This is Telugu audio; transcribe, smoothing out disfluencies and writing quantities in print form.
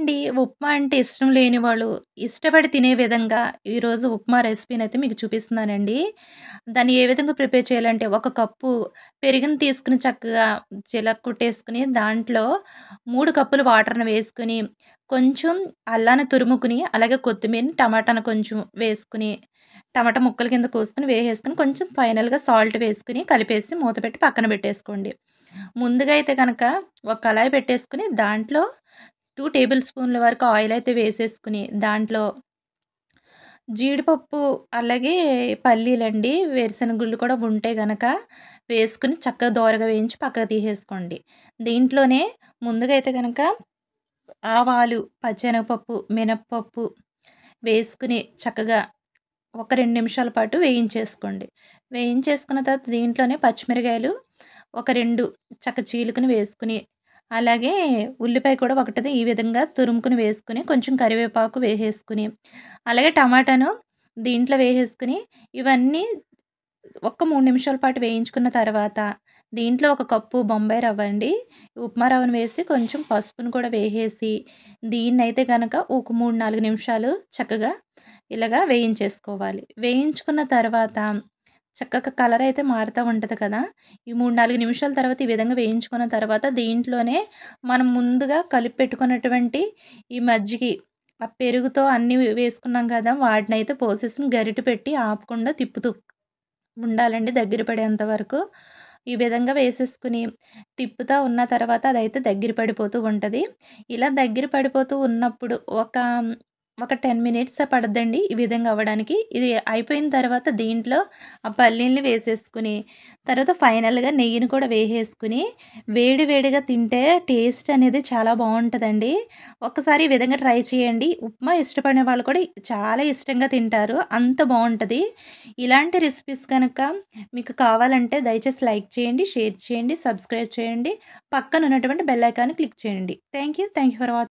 అండి. ఉప్మా అంటే ఇష్టం లేని వాళ్ళు ఇష్టపడి తినే విధంగా ఈరోజు ఉప్మా రెసిపీనైతే మీకు చూపిస్తున్నానండి. దాన్ని ఏ విధంగా ప్రిపేర్ చేయాలంటే, ఒక కప్పు పెరుగుని తీసుకొని చక్కగా చిలక్కొట్టేసుకొని, దాంట్లో 3 కప్పులు వాటర్‌ని వేసుకొని, కొంచెం అల్లాన్ని తురుముకొని, అలాగే కొత్తిమీరని, టమాటాను కొంచెం వేసుకొని, టమాటా ముక్కల కింద కోసుకొని, వేసేసుకొని, కొంచెం ఫైనల్‌గా సాల్ట్ వేసుకొని, కలిపేసి మూత పెట్టి పక్కన పెట్టేసుకోండి. ముందుగా అయితే గనక ఒక కళాయి పెట్టేసుకొని, దాంట్లో 2 టేబుల్ స్పూన్‌ల వరకు ఆయిలయితే వేసేసుకొని, దాంట్లో జీడిపప్పు, అలాగే పల్లీలండి, వేరుశనగ గుళ్ళు కూడా ఉంటే గనక వేసుకొని చక్కగా దోరగా వేయించి పక్కకు తీసేసుకోండి. దీంట్లోనే ముందుగా అయితే గనక ఆవాలు, పచ్చెనగపప్పు, మినప్పప్పు వేసుకొని చక్కగా ఒక 2 నిమిషాల పాటు వేయించేసుకోండి. వేయించేసుకున్న తర్వాత దీంట్లోనే పచ్చిమిరగాయలు ఒక 2 చీలుకని వేసుకొని, అలాగే ఉల్లిపాయ కూడా ఒకటిది ఈ విధంగా తురుముకొని వేసుకొని, కొంచెం కరివేపాకు వేసేసుకొని, అలాగే టమాటాను దీంట్లో వేసేసుకొని, ఇవన్నీ ఒక్క 3 నిమిషాల పాటు వేయించుకున్న తర్వాత, దీంట్లో ఒక కప్పు బొంబాయి రవ్వండి, ఉప్మా రవ్వను వేసి, కొంచెం పసుపును కూడా వేసేసి, దీన్నైతే గనక ఒక 3, 4 నిమిషాలు చక్కగా ఇలాగా వేయించేసుకోవాలి. వేయించుకున్న తర్వాత చక్కగా కలరయితే మారుతా ఉంటది కదా! ఈ 3, 4 నిమిషాల తర్వాత ఈ విధంగా వేయించుకున్న తర్వాత దీంట్లోనే మనం ముందుగా కలిపి పెట్టుకున్నటువంటి ఈ మజ్జిగి, ఆ పెరుగుతో అన్నీ వేసుకున్నాం కదా! వాటినైతే పోసేసుకొని గరిటె పెట్టి ఆపకుండా తిప్పుతూ ఉండాలండి దగ్గర పడేంత వరకు. ఈ విధంగా వేసేసుకొని తిప్పుతా ఉన్న తర్వాత అదైతే దగ్గర పడిపోతూ ఉంటది. ఇలా దగ్గర పడిపోతూ ఉన్నప్పుడు ఒక 10 మినిట్స్ పడద్దండి ఈ విధంగా అవ్వడానికి. ఇది అయిపోయిన తర్వాత దీంట్లో ఆ పల్లీలని వేసేసుకొని, తర్వాత ఫైనల్‌గా నెయ్యిని కూడా వేసేసుకొని, వేడి వేడిగా తింటే టేస్ట్ అనేది చాలా బావుంటదండి. ఒక్కసారి ఈ విధంగా ట్రై చేయండి. ఉప్మా ఇష్టపడిన వాళ్ళు కూడా చాలా ఇష్టంగా తింటారు. అంత బావుంటది. ఇలాంటి రెసిపీస్ కనుక మీకు కావాలంటే దయచేసి లైక్ చేయండి, షేర్ చేయండి, సబ్స్క్రైబ్ చేయండి. పక్కన ఉన్నటువంటి బెల్ ఐకాన్ క్లిక్ చేయండి. Thank you. Thank you for watching.